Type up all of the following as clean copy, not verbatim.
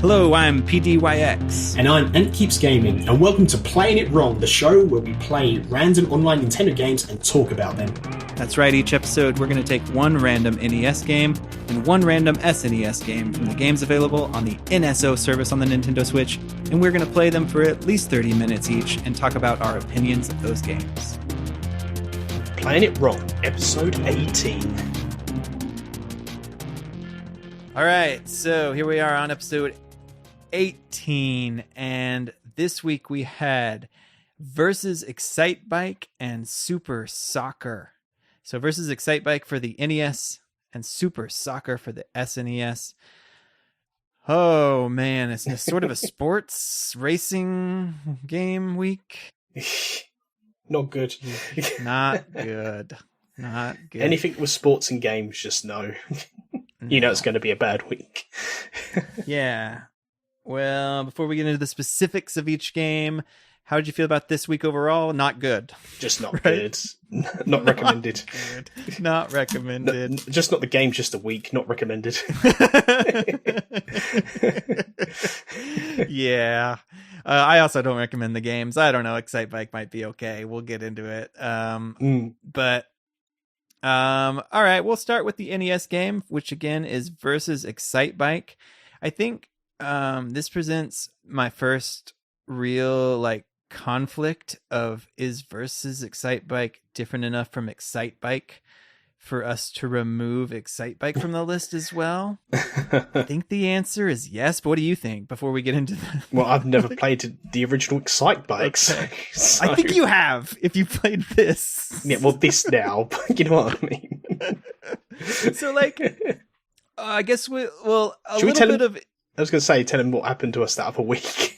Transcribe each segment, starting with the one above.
Hello, I'm PDYX. And I'm Ant Keeps Gaming, and welcome to Playing It Wrong, the show where we play random online Nintendo games and talk about them. That's right, each episode we're going to take one random NES game and one random SNES game from the games available on the NSO service on the Nintendo Switch, and we're going to play them for at least 30 minutes each and talk about our opinions of those games. Playing It Wrong, episode 18. Alright, so here we are on episode 18, and this week we had versus Excitebike and Super Soccer. So versus Excitebike for the NES and Super Soccer for the SNES. Oh man, it's sort of a sports racing game week. Not good. Not good. Not good. Anything with sports and games, just no. You know it's going to be a bad week. Yeah. Well, before we get into the specifics of each game, how did you feel about this week overall? Not good. Just not good. Not recommended. Not good. Not recommended. Just not the game, just a week. Not recommended. Yeah. I also don't recommend the games. I don't know. Excitebike might be okay. We'll get into it. But all right, we'll start with the NES game, which again is versus Excitebike. I think this presents my first real conflict of, is versus Excitebike different enough from Excitebike for us to remove Excitebike from the list as well? I think the answer is yes, but what do you think before we get into the... Well, I've never played the original Excitebikes. Okay. So... I think you have, if you played this. Yeah, well, this now, but you know what I mean? So, I guess I was going to say, tell him what happened to us that other week.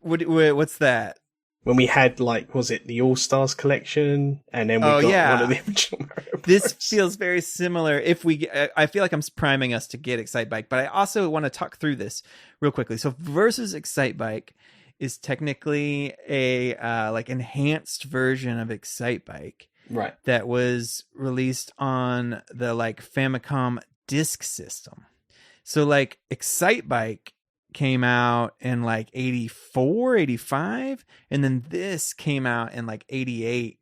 What's that? When we had, was it the All-Stars collection? And then we got one of the original Mario Bros. This feels very similar. I feel like I'm priming us to get Excitebike, but I also want to talk through this real quickly. So versus Excitebike is technically a enhanced version of Excitebike. Right. That was released on the Famicom disk system. So Excitebike came out in 84, 85, and then this came out in 88,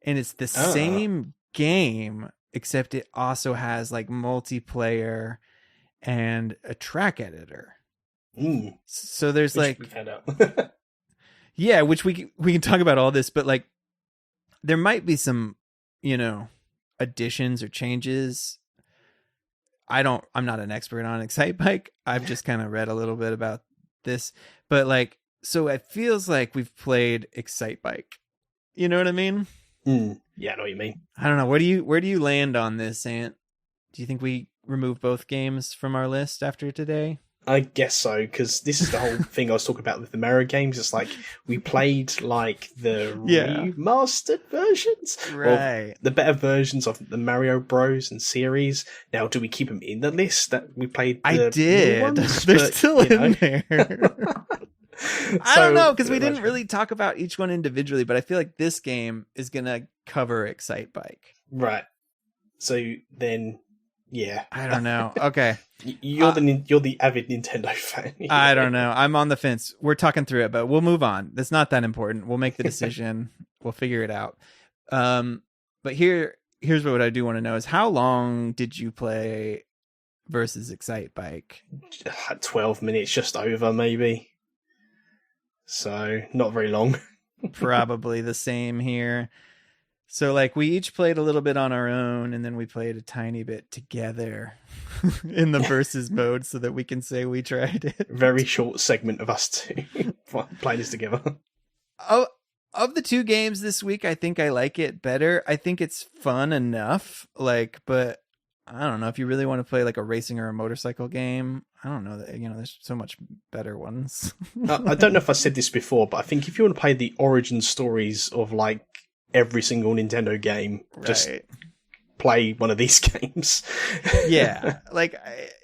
and it's the same game except it also has multiplayer and a track editor. So there's which we found out. Yeah, which we can talk about all this, but there might be some additions or changes. I'm not an expert on Excitebike. I've just kind of read a little bit about this, but so it feels like we've played Excitebike. You know what I mean? Yeah, I know what you mean. I don't know. Where do you land on this, Ant? Do you think we remove both games from our list after today? I guess so, because this is the whole thing I was talking about with the Mario games. It's we played the remastered versions, right? Or the better versions of the Mario Bros. And series. Now, do we keep them in the list that we played? I did. Ones? They're still in there. I don't know, because we didn't really talk about each one individually, but I feel like this game is gonna cover Excitebike. Right. So then. Yeah, I don't know. Okay, you're the avid Nintendo fan. I don't know. I'm on the fence. We're talking through it, but we'll move on. That's not that important. We'll make the decision. We'll figure it out. But here's what I do want to know is, how long did you play versus Excitebike? 12 minutes, just over maybe. So not very long. Probably the same here. So we each played a little bit on our own, and then we played a tiny bit together in the versus mode so that we can say we tried it. Very short segment of us two playing this together. Oh, of the two games this week, I think I like it better. I think it's fun enough, but I don't know if you really want to play a racing or a motorcycle game. I don't know that, there's so much better ones. I don't know if I said this before, but I think if you want to play the origin stories of every single Nintendo game, right, just play one of these games. Yeah,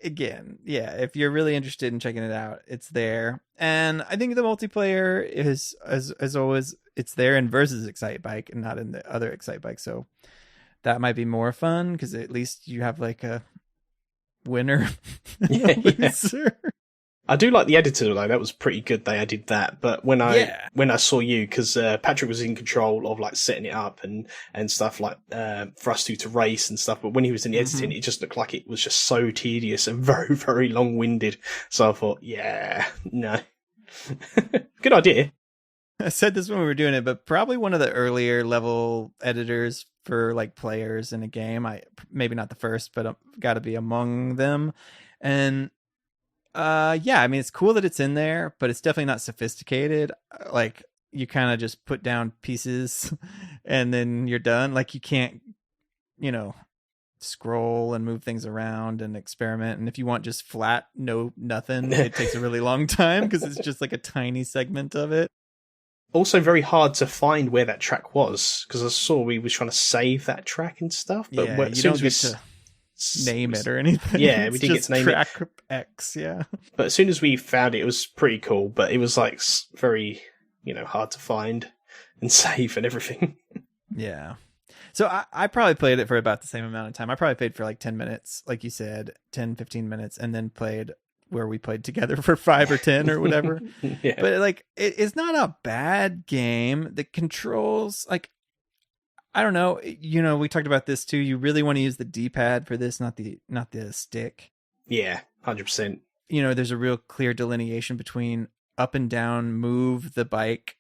if you're really interested in checking it out, it's there. And I think the multiplayer is, as always, it's there in versus Excitebike and not in the other Excitebike. So that might be more fun because at least you have winner and Yeah, a loser. I do like the editor though. That was pretty good. They added that. But when I saw you, because Patrick was in control of like setting it up and stuff like for us to race and stuff. But when he was in the editing, it just looked like it was just so tedious and very, very long winded. So I thought, yeah, no, good idea. I said this when we were doing it, but probably one of the earlier level editors for like players in a game. Maybe not the first, but got to be among them. And yeah, I mean, it's cool that it's in there, but it's definitely not sophisticated. Like, you kind of just put down pieces and then you're done. Like, you can't, scroll and move things around and experiment. And if you want just flat, nothing, it takes a really long time because it's just like a tiny segment of it. Also very hard to find where that track was, because I saw we was trying to save that track and stuff. But yeah, you don't get to name it or anything. Yeah, we didn't get to name track it. X, yeah. But as soon as we found it, it was pretty cool. But it was like very, hard to find and save and everything. Yeah. So I probably played it for about the same amount of time. I probably played for like 10 minutes, like you said, 10, 15 minutes, and then played where we played together for 5 or 10 or whatever. Yeah. But like, it's not a bad game. The controls, like, I don't know. We talked about this too. You really want to use the D-pad for this, not the stick. Yeah, 100%. There's a real clear delineation between up and down, move the bike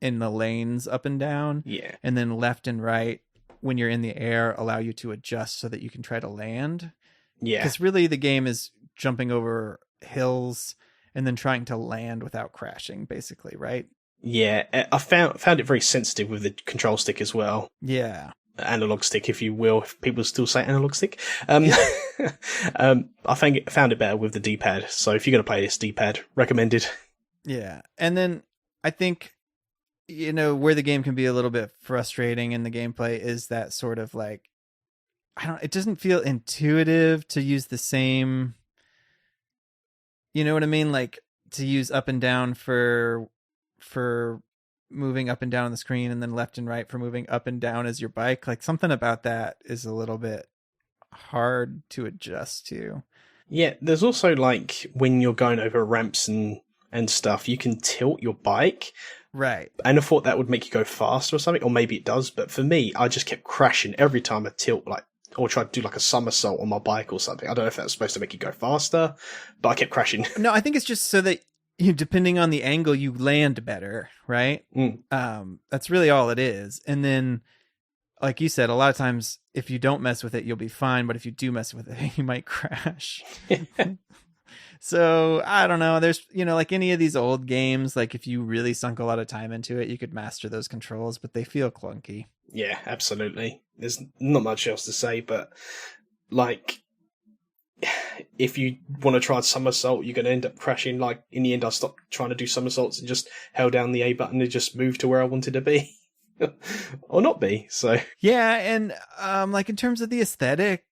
in the lanes up and down. Yeah. And then left and right when you're in the air allow you to adjust so that you can try to land. Yeah. Because really the game is jumping over hills and then trying to land without crashing, basically, right? Yeah, I found it very sensitive with the control stick as well. Yeah. Analog stick, if you will, if people still say analog stick. I found it better with the D-pad. So if you're going to play this, D-pad, recommended. Yeah. And then I think, where the game can be a little bit frustrating in the gameplay is that sort of like, it doesn't feel intuitive to use the same, you know what I mean? Like to use up and down for moving up and down on the screen and then left and right for moving up and down as your bike. Like something about that is a little bit hard to adjust to. Yeah, there's also like when you're going over ramps and stuff, you can tilt your bike. Right. And I thought that would make you go faster or something, or maybe it does, but for me, I just kept crashing every time I tilt, like, or try to do like a somersault on my bike or something. I don't know if that's supposed to make you go faster, but I kept crashing. No, I think it's just so that depending on the angle, you land better, right? That's really all it is. And then, like you said, a lot of times if you don't mess with it, you'll be fine. But if you do mess with it, you might crash. So I don't know. There's, like any of these old games, like if you really sunk a lot of time into it, you could master those controls, but they feel clunky. Yeah, absolutely. There's not much else to say, but like, if you want to try a somersault, you're going to end up crashing. Like in the end, I stopped trying to do somersaults and just held down the A button and just moved to where I wanted to be or not be. So yeah. And, like in terms of the aesthetic,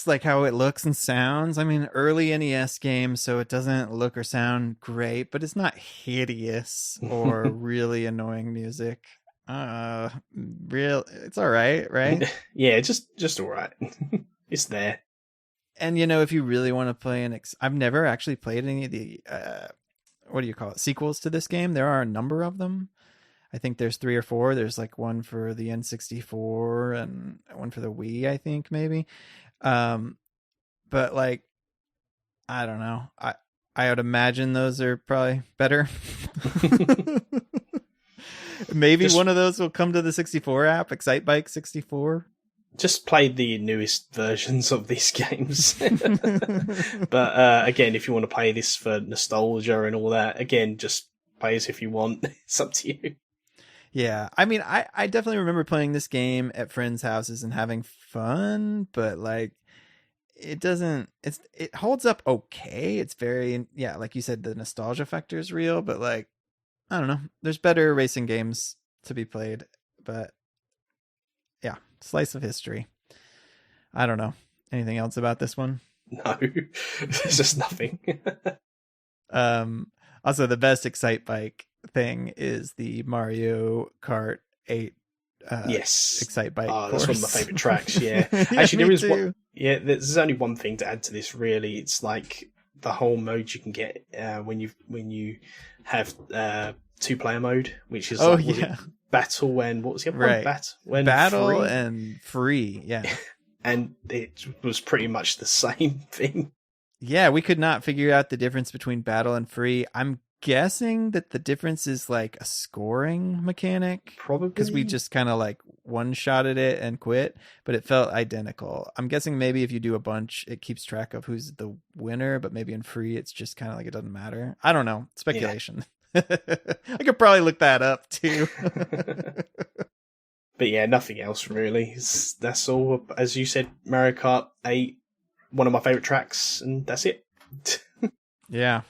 like how it looks and sounds. I mean, early NES games, so it doesn't look or sound great, but it's not hideous or really annoying music. It's all right, right? Yeah, just all right. It's there. And if you really want to play I've never actually played any of the what do you call it, sequels to this game. There are a number of them. I think there's 3 or 4. There's like one for the N64 and one for the Wii, I think maybe. But like, I don't know. I would imagine those are probably better. Maybe one of those will come to the 64 app, Excitebike 64. Just play the newest versions of these games. But again, if you want to play this for nostalgia and all that, again, just play as if you want. It's up to you. Yeah, I mean, I definitely remember playing this game at friends' houses and having fun, but like, it holds up okay. It's very, yeah, like you said, the nostalgia factor is real, but like, I don't know, there's better racing games to be played, but yeah, slice of history. I don't know. Anything else about this one? No, there's just nothing. Also, the best Excitebike thing is the Mario Kart 8 yes, Excitebike course. That's one of my favorite tracks. Yeah, yeah, actually, there is too. one. Yeah, there's only one thing to add to this. Really, it's like the whole mode you can get when you have 2-player mode, which is battle and what was the other one? Battle and free. Yeah, and it was pretty much the same thing. Yeah, we could not figure out the difference between battle and free. I'm guessing that the difference is like a scoring mechanic. Probably. Because we just kind of like one-shotted it and quit, but it felt identical. I'm guessing maybe if you do a bunch, it keeps track of who's the winner, but maybe in free, it's just kind of like it doesn't matter. I don't know. Speculation. Yeah. I could probably look that up too. But yeah, nothing else really. That's all. As you said, Mario Kart 8, one of my favorite tracks, and that's it. Yeah.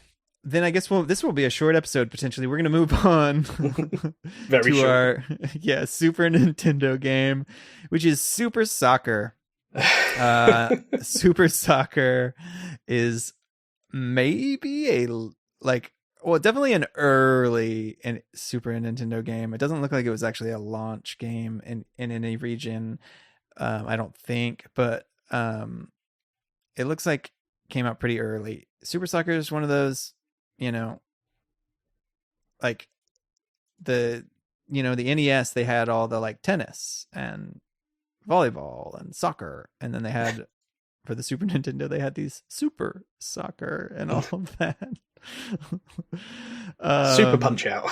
Then I guess this will be a short episode potentially. We're going to move on to our Super Nintendo game, which is Super Soccer. Super Soccer is maybe definitely an early Super Nintendo game. It doesn't look like it was actually a launch game in any region, I don't think, but it looks like it came out pretty early. Super Soccer is one of those, like the NES, they had all the like tennis and volleyball and soccer, and then they had for the Super Nintendo they had these Super Soccer and all of that. Super Punch Out.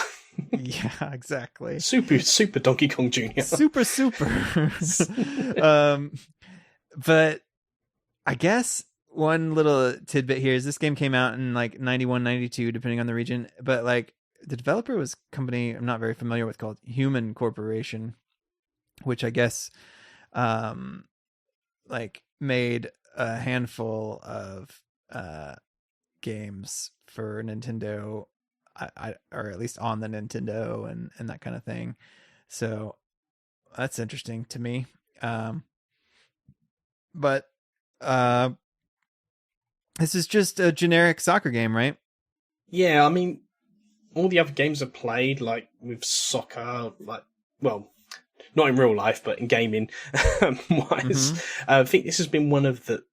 Yeah, exactly. Super Donkey Kong Jr. Super. But I guess one little tidbit here is this game came out in like 91, 92, depending on the region. But like the developer was a company I'm not very familiar with called Human Corporation, which I guess like made a handful of games for Nintendo, or at least on the Nintendo and that kind of thing. So that's interesting to me. But this is just a generic soccer game, right? Yeah, I mean, all the other games I've played, like with soccer, like, well, not in real life, but in gaming wise, I think this has been one of the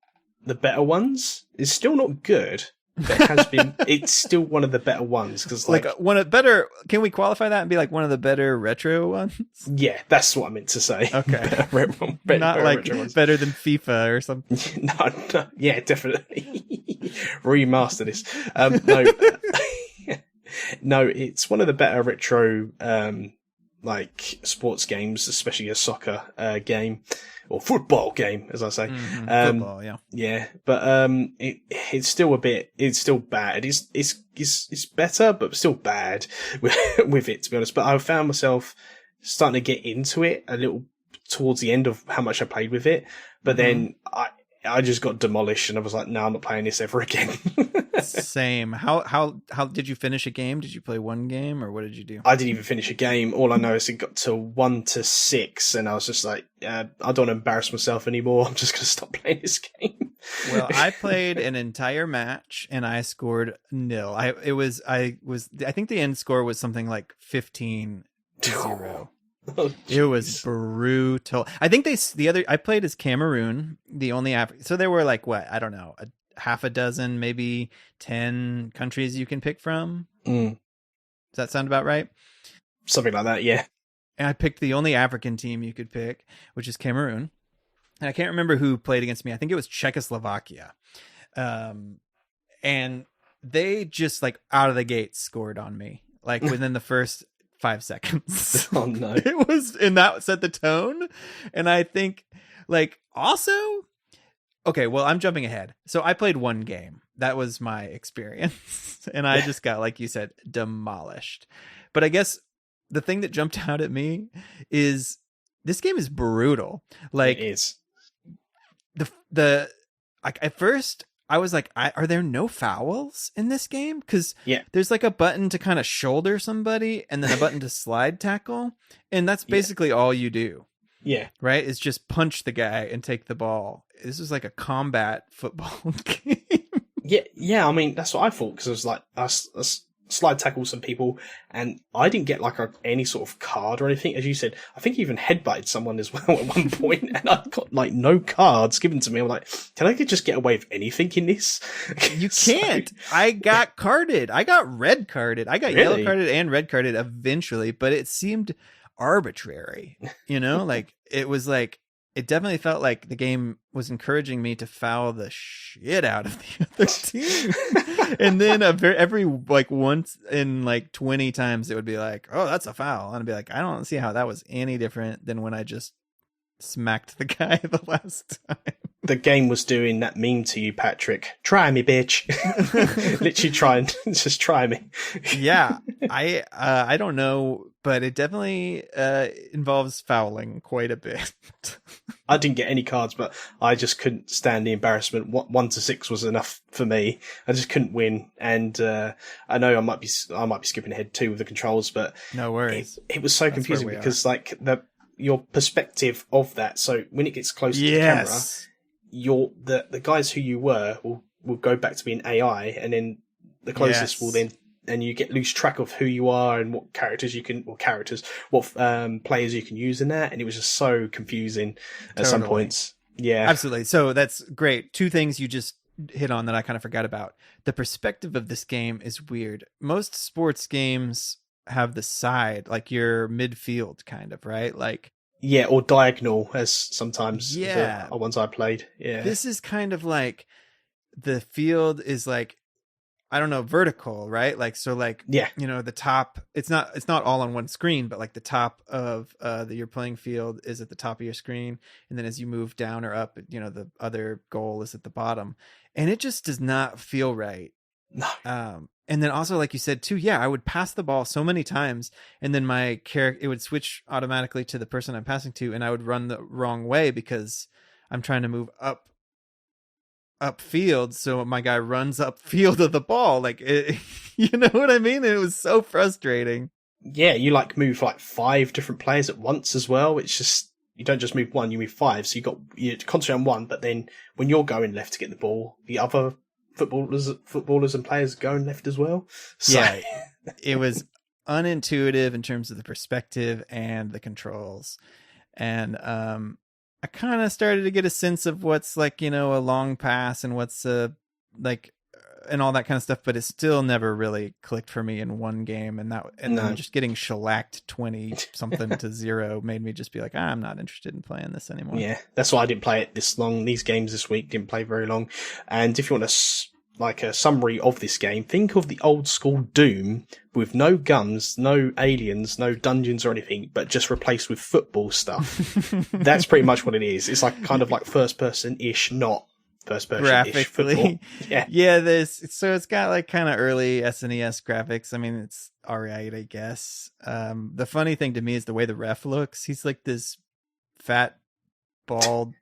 better ones. It's still not good, but it has been. It's still one of the better ones because, like one of better. Can we qualify that and be like one of the better retro ones? Yeah, that's what I meant to say. Okay, better not like better than FIFA or something. No, yeah, definitely remaster this. No, it's one of the better retro like sports games, especially a soccer game or football game, as I say. Football, yeah. Yeah, but it's still bad. It's better, but still bad with it, to be honest. But I found myself starting to get into it a little towards the end of how much I played with it. But then I just got demolished, and I was like, no, I'm not playing this ever again. Same. How did you finish a game? Did you play one game, or what did you do? I didn't even finish a game. All I know is it got to 1 to 6, and I was just like, I don't want to embarrass myself anymore. I'm just going to stop playing this game. Well, I played an entire match, and I scored 0. I think the end score was something like 15-0. Oh, it was brutal. I think I played as Cameroon, the only African. So there were like what, I don't know, half a dozen, maybe 10 countries you can pick from. Does that sound about right? Something like that, yeah. And I picked the only African team you could pick, which is Cameroon. And I can't remember who played against me. I think it was Czechoslovakia. And they just like out of the gate scored on me, like within the first 5 seconds. Oh no. It was, and that set the tone. And I think like also, okay, well, I'm jumping ahead. So I played one game. That was my experience. And I just got, like you said, demolished. But I guess the thing that jumped out at me is this game is brutal. Like it is. Like at first I was like, are there no fouls in this game? Because yeah, there's like a button to kind of shoulder somebody and then a button to slide tackle. And that's basically all you do. Yeah. Right? It's just punch the guy and take the ball. This is like a combat football game. Yeah. I mean, that's what I thought, because I was like, I slide tackle some people, and I didn't get like any sort of card or anything. As you said, I think I even headbutted someone as well at one point, and I got like no cards given to me. I'm like, can I just get away with anything in this? You can't. I got carded. I got red carded. I got yellow carded and red carded eventually, but it seemed arbitrary, like it was like, it definitely felt like the game was encouraging me to foul the shit out of the other team. And then every like once in like 20 times it would be like, oh, that's a foul. And I'd be like, I don't see how that was any different than when I just smacked the guy the last time. The game was doing that meme to you, Patrick. Try me, bitch. Literally just try me. Yeah, I don't know, but it definitely involves fouling quite a bit. I didn't get any cards, but I just couldn't stand the embarrassment. 1 to 6 was enough for me. I just couldn't win, and I know I might be skipping ahead too with the controls, but no worries. It was so confusing because like your perspective of that. So when it gets close to the camera, the guys who you were will go back to being AI, and then the closest will then, and you lose track of who you are and what players you can use in that, and it was just so confusing at some points. Yeah, absolutely. So that's great. 2 things you just hit on that I kind of forgot about. The perspective of this game is weird. Most sports games have the side, like your midfield kind of, right? Like, yeah, or diagonal, as sometimes the ones I played. Yeah, this is kind of like the field is like, I don't know, vertical, right? Like, so like, the top, it's not all on one screen, but like the top of your playing field is at the top of your screen. And then as you move down or up, the other goal is at the bottom, and it just does not feel right. No. And then also, like you said too, I would pass the ball so many times, and then my character, it would switch automatically to the person I'm passing to, and I would run the wrong way because I'm trying to move upfield. So my guy runs upfield of the ball. Like, you know what I mean? And it was so frustrating. Yeah, you like move like 5 different players at once as well. It's just, you don't just move one, you move 5. So you concentrate on one, but then when you're going left to get the ball, the other footballers and players going left as well. So. Yeah, it was unintuitive in terms of the perspective and the controls. And I kind of started to get a sense of what's like, a long pass and what's like, and all that kind of stuff, but it still never really clicked for me in one game. And then just getting shellacked 20 something to 0 made me just be like, I'm not interested in playing this anymore. Yeah, that's why I didn't play it this long. These games this week didn't play very long. And if you want a summary of this game, think of the old school Doom with no guns, no aliens, no dungeons or anything, but just replaced with football stuff. That's pretty much what it is. It's like kind of like first person-ish, not first person-ish football. Yeah. So it's got like kind of early SNES graphics. I mean, it's alright, I guess. The funny thing to me is the way the ref looks. He's like this fat, bald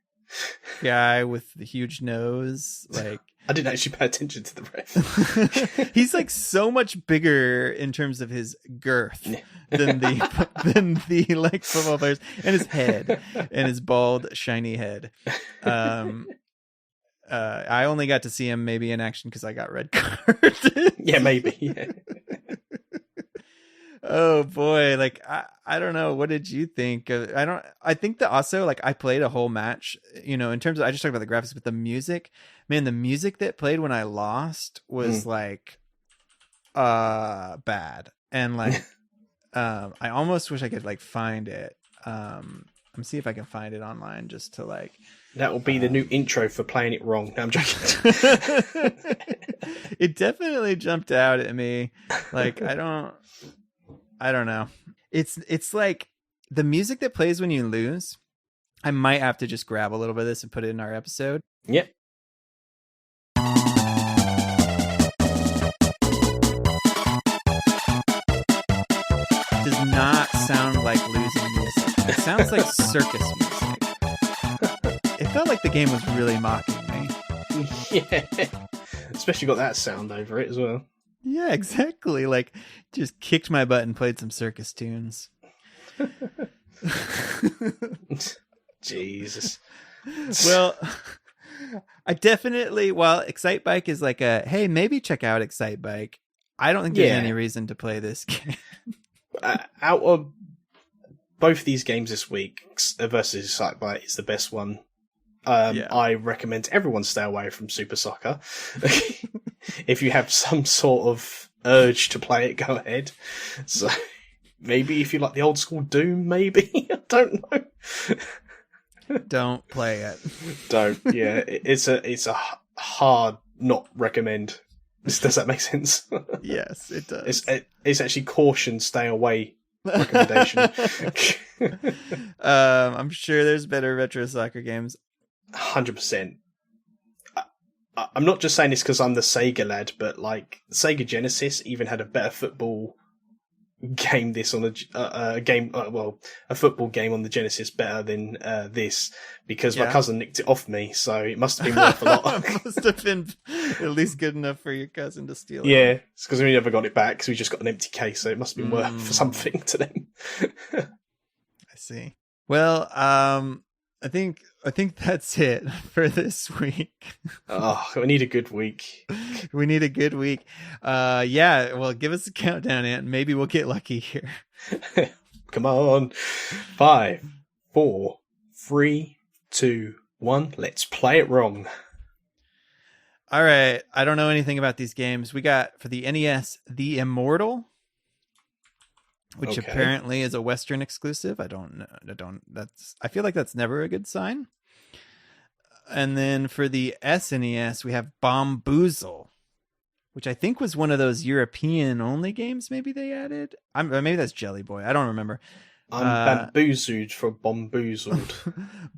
guy with the huge nose. Like, I didn't actually pay attention to the ref. He's like so much bigger in terms of his girth than the like football players, and his head and his bald, shiny head. I only got to see him maybe in action because I got red carded. Yeah, maybe. Yeah. Oh boy, like I don't know. What did you think? I think that also, like, I played a whole match, in terms of, I just talked about the graphics, but the music, man, the music that played when I lost was like bad. And like I almost wish I could like find it. Let me see if I can find it online just to like, that will be the new intro for playing it wrong. No, I'm joking. It definitely jumped out at me. Like, I don't know. It's like the music that plays when you lose. I might have to just grab a little bit of this and put it in our episode. Yep. Does not sound like losing music. It sounds like circus music. It felt like the game was really mocking me. Yeah. Especially got that sound over it as well. Yeah, exactly. Like, just kicked my butt and played some circus tunes. Jesus. Well, I definitely, while Excitebike is like hey, maybe check out Excitebike. I don't think there's any reason to play this game. Out of both these games this week, versus Excitebike is the best one. I recommend everyone stay away from Super Soccer. If you have some sort of urge to play it, go ahead. So maybe if you like the old school Doom, maybe. I don't know. Don't play it. Don't. Yeah, it's a hard not recommend. Does that make sense? Yes, it does. It's actually caution, stay away recommendation. I'm sure there's better retro soccer games. 100%. I'm not just saying this because I'm the Sega lad, but like Sega Genesis even had a better football game. This on a football game on the Genesis better than this, because my cousin nicked it off me, so it must have been worth a lot. It must have been at least good enough for your cousin to steal it. Yeah, it's because we never got it back because we just got an empty case, so it must have been worth something to them. I see. Well, I think that's it for this week. Oh, we need a good week. We need a good week. Yeah, well, give us a countdown, Ant. Maybe we'll get lucky here. Come on. 5, 4, 3, 2, 1. Let's play it wrong. All right. I don't know anything about these games. We got for the NES, The Immortal, which apparently is a Western exclusive. I feel like that's never a good sign. And then for the SNES, we have Bomboozle, which I think was one of those European only games. Maybe they added. Maybe that's Jelly Boy. I don't remember. I'm bamboozled for Bomboozled.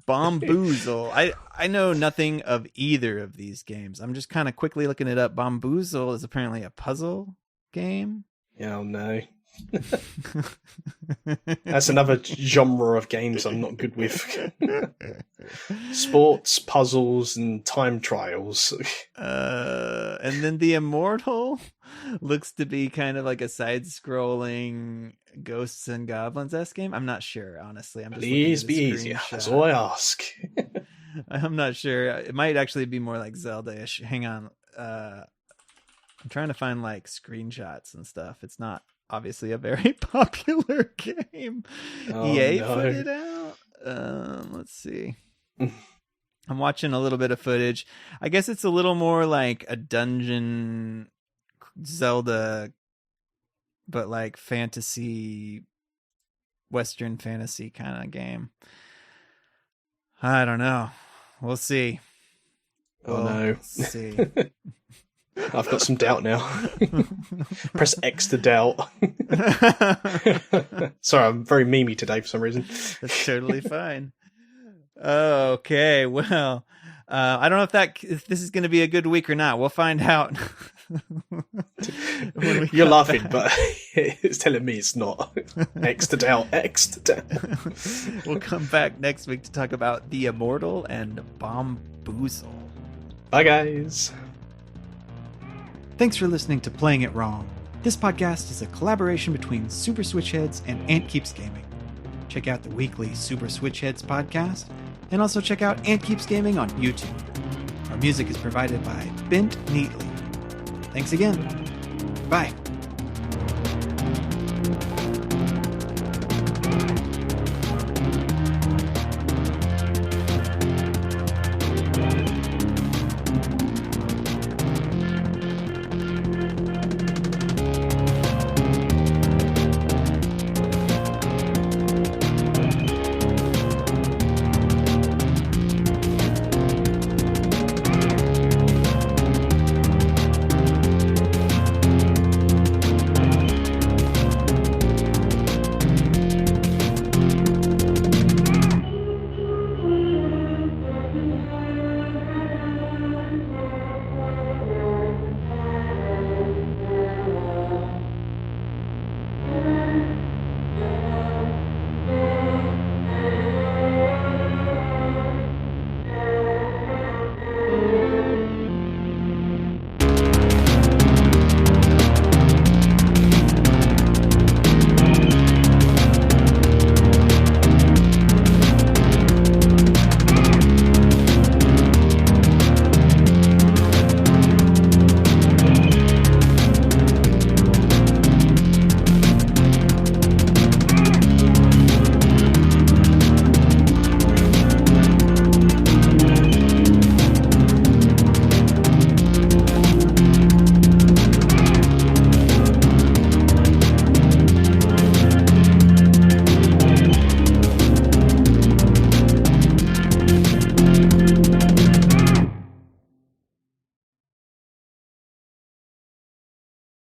Bomboozle. I know nothing of either of these games. I'm just kind of quickly looking it up. Bomboozle is apparently a puzzle game. Oh no. That's another genre of games I'm not good with. Sports, puzzles, and time trials. And then The Immortal looks to be kind of like a side-scrolling Ghosts and Goblins-esque game. I'm not sure, honestly. I'm just Please be easier. That's all I ask. I'm not sure. It might actually be more like Zelda-ish. Hang on. I'm trying to find like screenshots and stuff. It's not obviously a very popular game. EA put it out. Let's see. I'm watching a little bit of footage. I guess it's a little more like a dungeon Zelda, but like fantasy, Western fantasy kind of game. I don't know. We'll see. No. See. I've got some doubt now. Press X to doubt. Sorry, I'm very memey today for some reason. That's totally fine. Okay, well, I don't know if this is going to be a good week or not. We'll find out. You're laughing, but it's telling me it's not. X to doubt. X to doubt. We'll come back next week to talk about The Immortal and Bomboozle. Bye, guys. Thanks for listening to Playing It Wrong. This podcast is a collaboration between Super Switchheads and Ant Keeps Gaming. Check out the weekly Super Switchheads podcast, and also check out Ant Keeps Gaming on YouTube. Our music is provided by Bent Neatly. Thanks again. Bye.